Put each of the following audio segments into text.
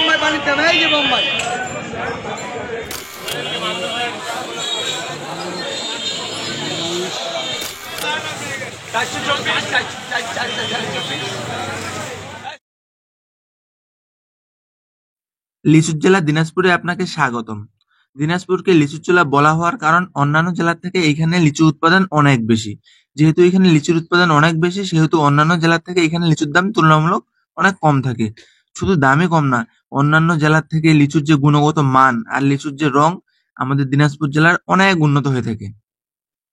বোম্বাই পানিতে এই যে বোম্বাই লিচুর জেলা দিনাজপুরে আপনাকে স্বাগতম। দিনাজপুরকে লিচুর জেলা বলা হওয়ার কারণ অন্যান্য জেলা থেকে এইখানে লিচু উৎপাদন অনেক বেশি। যেহেতু এখানে লিচুর উৎপাদন অনেক বেশি, সেহেতু অন্যান্য জেলা থেকে এখানে লিচুর দাম তুলনামূলক অনেক কম থাকে। শুধু দামই কম না, অন্যান্য জেলার থেকে লিচুর যে গুণগত মান আর লিচুর যে রং আমাদের দিনাজপুর জেলার অনেক উন্নত হয়ে থাকে।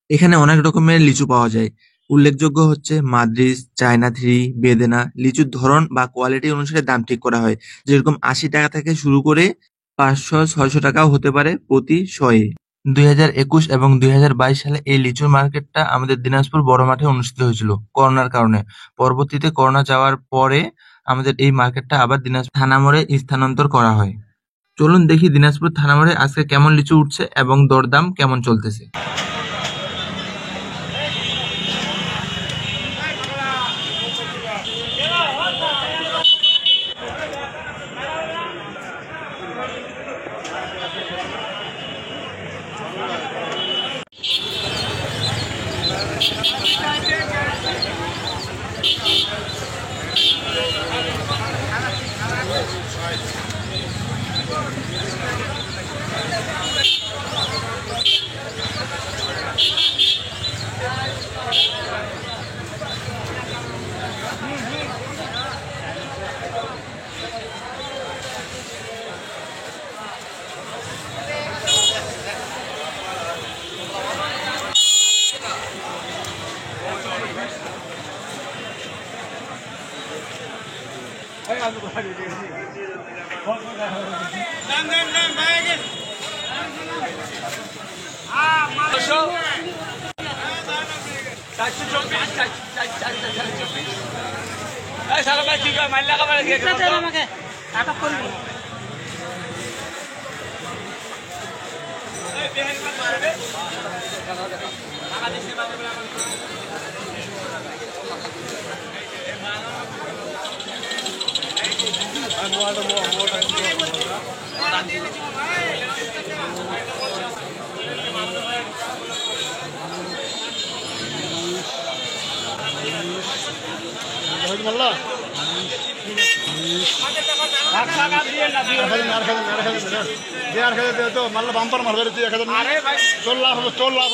এখানে অনেক রকমের লিচু পাওয়া যায়। উল্লেখযোগ্য হচ্ছে মাদ্রিজ, চায়না থ্রি, বেদেনা। লিচুর ধরন বা কোয়ালিটি অনুসারে দাম ঠিক করা হয়। যেরকম ৮০ টাকা থেকে শুরু করে ৫০০-৬০০ টাকাও হতে পারে প্রতি শয়ে। ২০২১ এবং ২০২২ সালে এই লিচুর মার্কেটটা আমাদের দিনাজপুর বড় মাঠে অনুষ্ঠিত হয়েছিল করোনার কারণে। পরবর্তীতে করোনা যাওয়ার পরে আমাদের এই মার্কেটটা আবার দিনাজপুর থানা মোড়ে স্থানান্তর করা হয়। চলুন দেখি দিনাজপুর থানা মোড়ে আজকে কেমন লিচু উঠছে এবং দরদাম কেমন চলতেছে। বাম্পার মারবে চল লাভ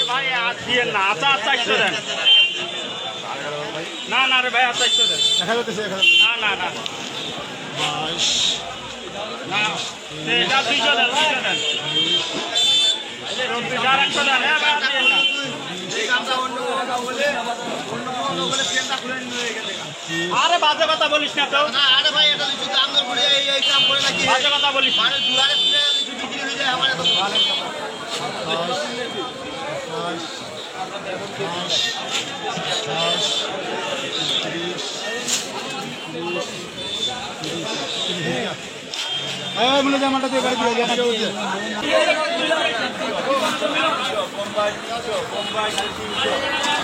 ভাই না না রে ভাই দেখা যাচ্ছে না না না আরে বাজে কথা বলিস না তো। আরে ভাই এটা লিচু দাম দর করে এই কাম করে নাকি বাজে কথা বলিস মানে দুয়ারে তুলে লিচু বিক্রি হয়ে যায় আমার এত ভালো। হ্যাঁ বলে জামাটা দিয়ে গাড়ি দিয়ে জানা হচ্ছে বোম্বাই 300 বোম্বাই 300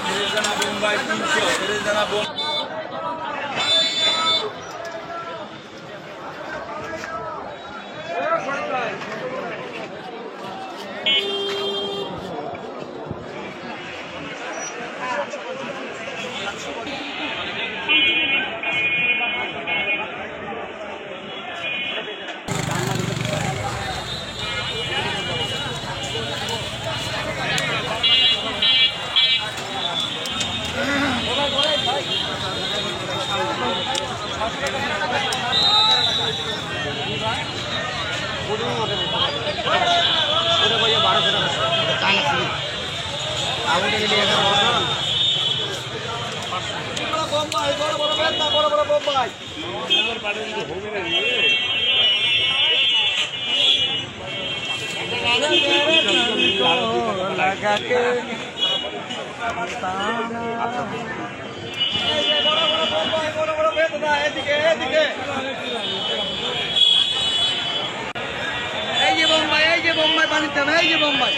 তেলেঙ্গানা বোম্বাই 300 তেলেঙ্গানা এই যে বোম্বাই পানিতে এই যে বোম্বাই